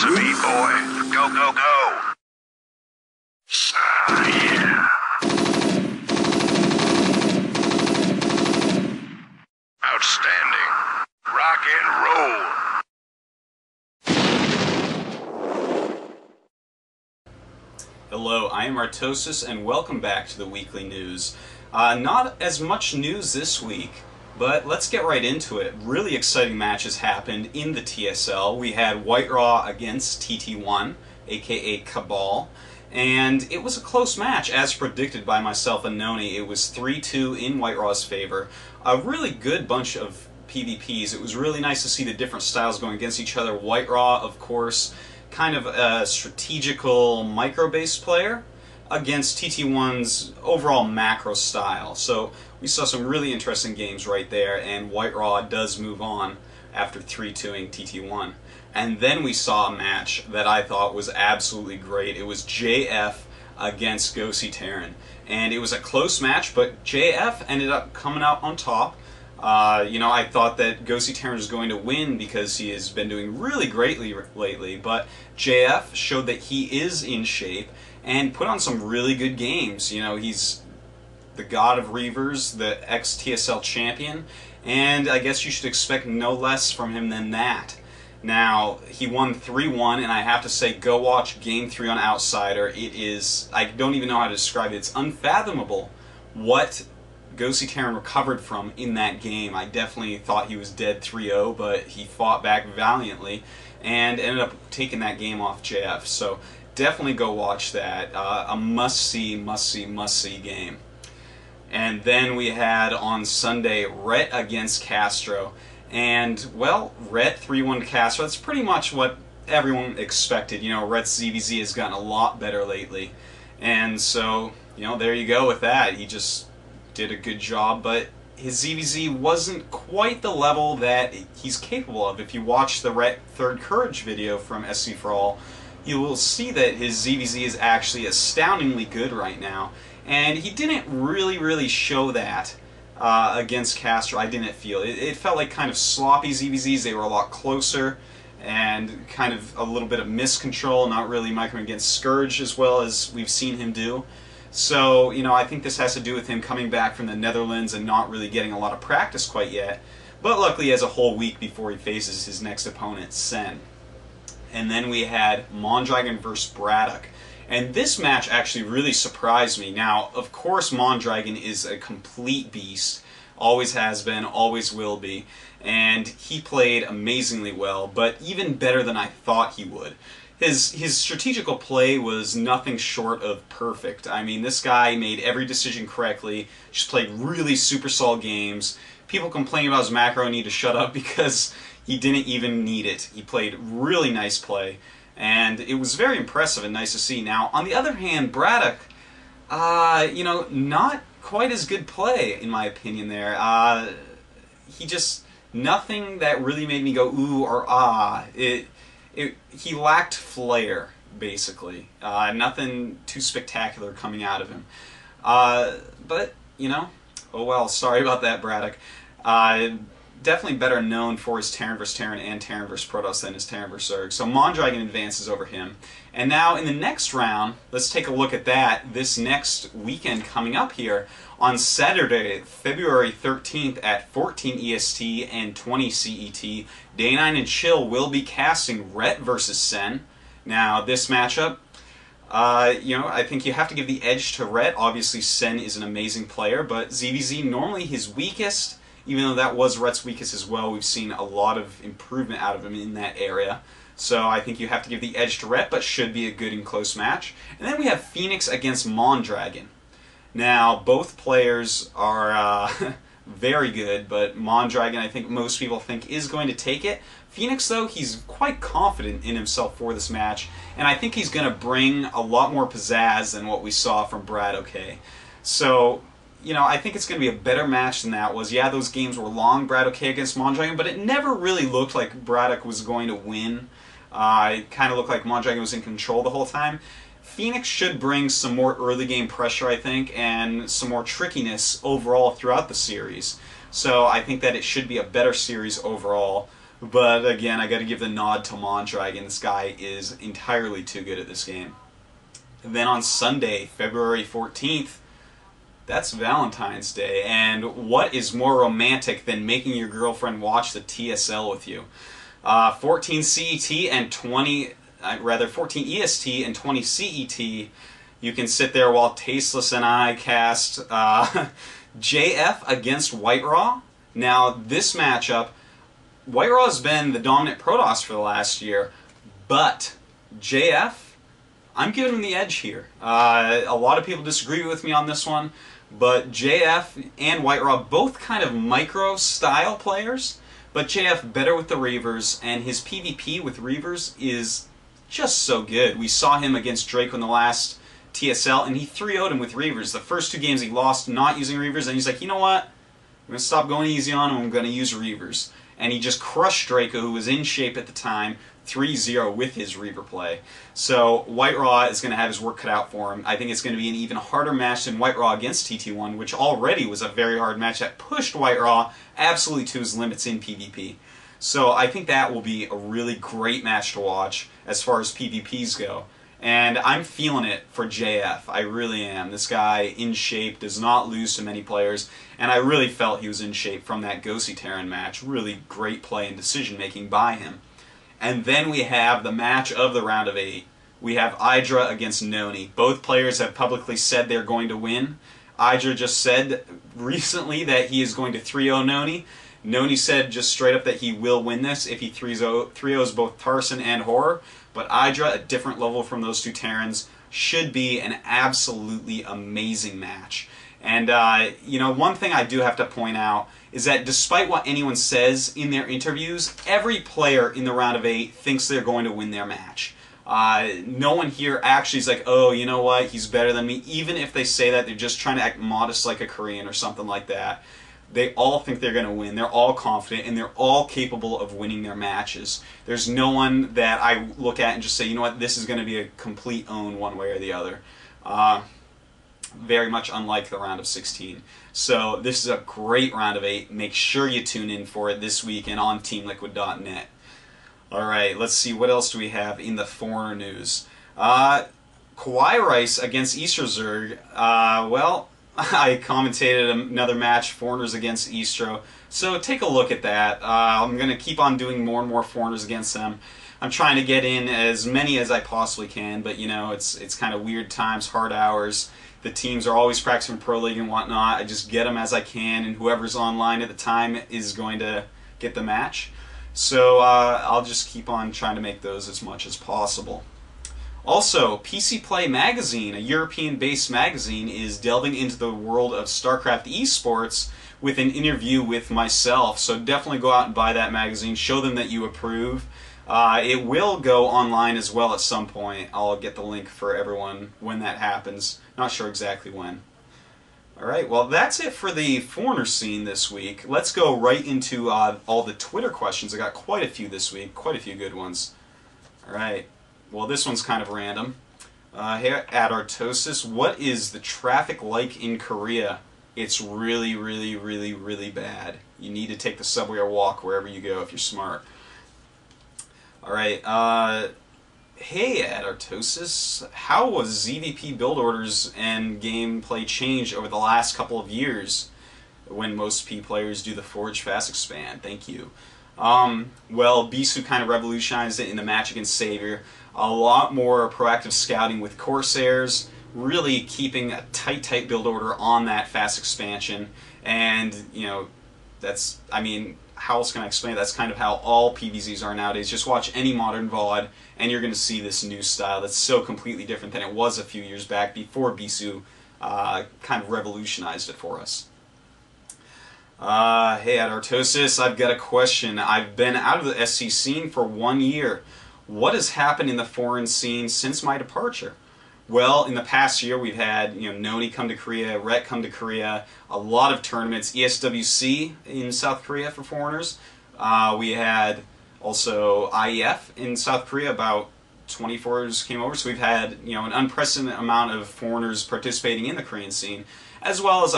to me, boy. Go, go, go. Yeah. Outstanding. Rock and roll. Hello, I am Artosis, and welcome back to the weekly news. Not as much news this week, but let's get right into it. Really exciting matches happened in the TSL. We had White Raw against TT1, aka Cabal, and it was a close match, as predicted by myself and Noni. It was 3-2 in White Raw's favor. A really good bunch of PvPs. It was really nice to see the different styles going against each other. White Raw, of course, kind of a strategical micro-based player against TT1's overall macro style. So we saw some really interesting games right there, and White Raw does move on after 3-2ing TT1. And then we saw a match that I thought was absolutely great. It was JF against Gosi Terran. And it was a close match, but JF ended up coming out on top. I thought that Gosi Terran was going to win because he has been doing really greatly lately, but JF showed that he is in shape and put on some really good games. You know, he's the god of Reavers, the ex-TSL champion, and I guess you should expect no less from him than that. Now, he won 3-1, and I have to say, go watch Game 3 on Outsider. It is, I don't even know how to describe it. It's unfathomable what Gosi Terran recovered from in that game. I definitely thought he was dead 3-0, but he fought back valiantly and ended up taking that game off JF. So definitely go watch that. A must-see, must-see, must-see game. And then we had on Sunday Rhett against Castro. And, well, Rhett 3-1 to Castro. That's pretty much what everyone expected. You know, Rhett's ZVZ has gotten a lot better lately. And so, you know, there you go with that. He just did a good job, but his ZVZ wasn't quite the level that he's capable of. If you watch the Rhett Third Courage video from SC for All, you will see that his ZVZ is actually astoundingly good right now, and he didn't really show that against Castro. I didn't feel it felt like kind of sloppy ZVZs. They were a lot closer and kind of a little bit of miscontrol, not really microing against Scourge as well as we've seen him do. So, you know, I think this has to do with him coming back from the Netherlands and not really getting a lot of practice quite yet. But luckily he has a whole week before he faces his next opponent, Sen. And then we had Mondragon versus Braddock. And this match actually really surprised me. Now, of course, Mondragon is a complete beast. Always has been, always will be. And he played amazingly well, but even better than I thought he would. His strategical play was nothing short of perfect. I mean, this guy made every decision correctly, just played really super solid games. People complain about his macro and need to shut up because he didn't even need it. He played really nice play, and it was very impressive and nice to see. Now, on the other hand, Braddock, you know, not quite as good play, in my opinion there. He just, nothing that really made me go ooh or ah. He lacked flair, basically. Nothing too spectacular coming out of him. But, you know, oh well, sorry about that, Braddock. Definitely better known for his Terran vs. Terran and Terran vs. Protoss than his Terran vs. Zerg. So Mondragon advances over him. And now in the next round, let's take a look at that this next weekend coming up here. On Saturday, February 13th at 14 EST and 20 CET, Day9 and Chill will be casting Rhett versus Sen. Now, this matchup, you know, I think you have to give the edge to Rhett. Obviously, Sen is an amazing player, but ZVZ, normally his weakest, even though that was Rhett's weakest as well, we've seen a lot of improvement out of him in that area. So I think you have to give the edge to Rhett, but should be a good and close match. And then we have Phoenix against Mondragon. Now, both players are very good, but Mondragon, I think most people think, is going to take it. Phoenix, though, he's quite confident in himself for this match, and I think he's going to bring a lot more pizzazz than what we saw from Brad OK. So, you know, I think it's going to be a better match than that was. Yeah, those games were long, Brad OK against Mondragon, but it never really looked like Braddock was going to win. It kind of looked like Mondragon was in control the whole time. Phoenix should bring some more early game pressure, I think, and some more trickiness overall throughout the series. So I think that it should be a better series overall. But again, I got to give the nod to Mondragon. This guy is entirely too good at this game. And then on Sunday, February 14th, that's Valentine's Day, and what is more romantic than making your girlfriend watch the TSL with you? 14 CET and 14 EST and 20 CET. You can sit there while Tasteless and I cast JF against White Raw. Now, this matchup, White Raw has been the dominant Protoss for the last year, but JF, I'm giving him the edge here. A lot of people disagree with me on this one, but JF and White Raw both kind of micro-style players, but JF better with the Reavers, and his PvP with Reavers is just so good. We saw him against Drake in the last TSL, and he 3-0'd him with Reavers. The first 2 games he lost not using Reavers, and he's like, you know what? I'm going to stop going easy on him, I'm going to use Reavers. And he just crushed Draco, who was in shape at the time, 3-0 with his Reaver play. So White Raw is going to have his work cut out for him. I think it's going to be an even harder match than White Raw against TT1, which already was a very hard match that pushed White Raw absolutely to his limits in PvP. So I think that will be a really great match to watch as far as PvPs go. And I'm feeling it for JF. I really am. This guy, in shape, does not lose to many players, and I really felt he was in shape from that Gosi Terran match. Really great play and decision-making by him. And then we have the match of the round of 8. We have Idra against Noni. Both players have publicly said they're going to win. Idra just said recently that he is going to 3-0 Noni. Noni said just straight up that he will win this if he 3-0s both Tarson and Horror. But Idra, a different level from those 2 Terrans, should be an absolutely amazing match. And, you know, one thing I do have to point out is that despite what anyone says in their interviews, every player in the round of 8 thinks they're going to win their match. No one here actually is like, oh, you know what, he's better than me. Even if they say that, they're just trying to act modest like a Korean or something like that. They all think they're going to win. They're all confident, and they're all capable of winning their matches. There's no one that I look at and just say, you know what, this is going to be a complete own one way or the other. Very much unlike the round of 16. So this is a great round of 8. Make sure you tune in for it this weekend on TeamLiquid.net. Alright, let's see, what else do we have in the Foreigner news? Kawhi Rice against Easterzerg. Well, I commentated another match, Foreigners against Eastro, so take a look at that. I'm going to keep on doing more and more Foreigners against them. I'm trying to get in as many as I possibly can, but you know, it's kind of weird times, hard hours. The teams are always practicing Pro League and whatnot. I just get them as I can, and whoever's online at the time is going to get the match. So I'll just keep on trying to make those as much as possible. Also, PC Play Magazine, a European-based magazine, is delving into the world of StarCraft esports with an interview with myself. So definitely go out and buy that magazine. Show them that you approve. It will go online as well at some point. I'll get the link for everyone when that happens. Not sure exactly when. Alright, well that's it for the Foreigner scene this week. Let's go right into all the Twitter questions. I got quite a few this week, quite a few good ones. Alright. Well, this one's kind of random. Here at Artosis, what is the traffic like in Korea? It's really, really, really, really bad. You need to take the subway or walk wherever you go if you're smart. Alright, hey at Artosis, how was ZVP build orders and gameplay changed over the last couple of years when most P players do the Forge Fast Expand? Thank you. Well, Bisu kind of revolutionized it in the match against Savior. A lot more proactive scouting with Corsairs, really keeping a tight build order on that fast expansion. And, you know, that's, I mean, how else can I explain it? That's kind of how all PvZs are nowadays. Just watch any modern VOD, and you're going to see this new style that's so completely different than it was a few years back before Bisu kind of revolutionized it for us. Hey, at Artosis, I've got a question. I've been out of the SC scene for 1 year. What has happened in the foreign scene since my departure? Well, in the past year, we've had Noni come to Korea, Rhett come to Korea, a lot of tournaments, ESWC in South Korea for foreigners. We had also IEF in South Korea, about 20 foreigners came over, so we've had an unprecedented amount of foreigners participating in the Korean scene, as well as